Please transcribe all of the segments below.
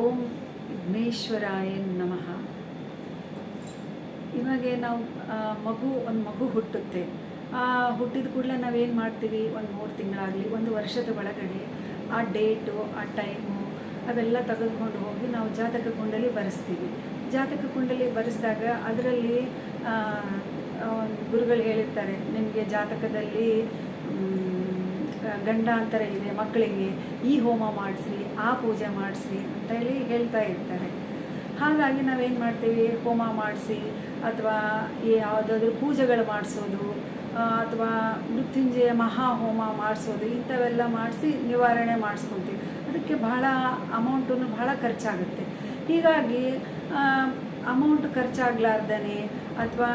ಓಂ ವಿಘ್ನೇಶ್ವರಾಯ ನಮಃ. ಇವಾಗೆ ನಾವು ಒಂದು ಮಗು ಹುಟ್ಟುತ್ತೆ. ಹುಟ್ಟಿದ ಕೂಡಲೇ ನಾವೇನು ಮಾಡ್ತೀವಿ, ಒಂದು 3 ತಿಂಗಳಾಗಲಿ 1 ವರ್ಷದ ಒಳಗಡೆ ಆ ಡೇಟು, ಆ ಟೈಮು ಅವೆಲ್ಲ ತೆಗೆದುಕೊಂಡು ಹೋಗಿ ನಾವು ಜಾತಕ ಕುಂಡಲಿ ಬರೆಸ್ತೀವಿ. ಜಾತಕ ಕುಂಡಲಿ ಬರೆಸಿದಾಗ ಅದರಲ್ಲಿ ಗುರುಗಳು ಹೇಳಿರ್ತಾರೆ, ನಿಮಗೆ ಜಾತಕದಲ್ಲಿ ಗಂಡಾಂತರ ಇದೆ, ಮಕ್ಕಳಿಗೆ ಈ ಹೋಮ ಮಾಡಿಸ್ರಿ, ಆ ಪೂಜೆ ಮಾಡಿಸ್ರಿ ಅಂತ ಹೇಳ್ತಾ ಇರ್ತಾರೆ. ಹಾಗಾಗಿ ನಾವೇನು ಮಾಡ್ತೀವಿ, ಹೋಮ ಮಾಡಿಸಿ ಅಥವಾ ಯಾವುದಾದ್ರೂ ಪೂಜೆಗಳು ಮಾಡಿಸೋದು ಅಥವಾ ಮೃತ್ಯುಂಜಯ ಮಹಾ ಹೋಮ ಮಾಡಿಸೋದು ಇಂಥವೆಲ್ಲ ಮಾಡಿಸಿ ನಿವಾರಣೆ ಮಾಡಿಸ್ಕೊತೀವಿ. ಅದಕ್ಕೆ ಬಹಳ ಅಮೌಂಟು ಬಹಳ ಖರ್ಚಾಗುತ್ತೆ. ಹೀಗಾಗಿ ಅಮೌಂಟ್ ಖರ್ಚಾಗಲಾರ್ದೇ ಅಥವಾ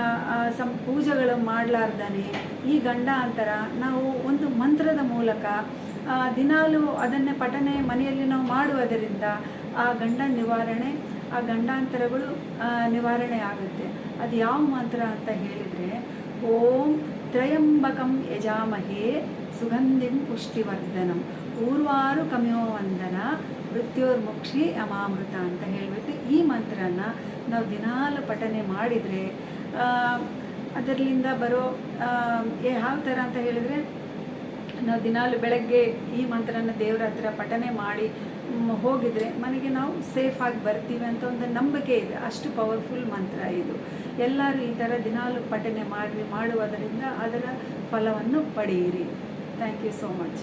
ಪೂಜೆಗಳು ಮಾಡಲಾರ್ದೇ ಈ ಗಂಡಾಂತರ ನಾವು ಒಂದು ಮಂತ್ರದ ಮೂಲಕ ದಿನಾಲೂ ಅದನ್ನೇ ಪಠನೆ ಮನೆಯಲ್ಲಿ ನಾವು ಮಾಡುವುದರಿಂದ ಆ ನಿವಾರಣೆ, ಆ ಗಂಡಾಂತರಗಳು ನಿವಾರಣೆ ಆಗುತ್ತೆ. ಅದು ಯಾವ ಮಂತ್ರ ಅಂತ ಹೇಳಿದರೆ, ಓಂ ತ್ರಯಂಬಕಂ ಯಜಾಮಹೇ ಸುಗಂಧಿಂ ಪುಷ್ಟಿವರ್ಧನಂ ಊರ್ವಾರು ಕಮ್ಯೋ ವಂದನ ಮೃತ್ಯೋರ್ಮುಕ್ಷಿ ಅಮಾಮೃತ ಅಂತ ಹೇಳಿಬಿಟ್ಟು ಈ ಮಂತ್ರನ ನಾವು ದಿನಾಲು ಪಠನೆ ಮಾಡಿದರೆ ಅದರಿಂದ ಬರೋ ಯಾವ ಥರ ಅಂತ ಹೇಳಿದರೆ, ನಾವು ದಿನಾಲು ಬೆಳಗ್ಗೆ ಈ ಮಂತ್ರನ ದೇವರ ಹತ್ರ ಪಠನೆ ಮಾಡಿ ಹೋಗಿದರೆ ಮನೆಗೆ ನಾವು ಸೇಫಾಗಿ ಬರ್ತೀವಿ ಅಂತ ಒಂದು ನಂಬಿಕೆ ಇದೆ. ಅಷ್ಟು ಪವರ್ಫುಲ್ ಮಂತ್ರ ಇದು. ಎಲ್ಲರೂ ಈ ಥರ ದಿನಾಲು ಪಠನೆ ಮಾಡುವುದರಿಂದ ಅದರ ಫಲವನ್ನು ಪಡೆಯಿರಿ. Thank you so much.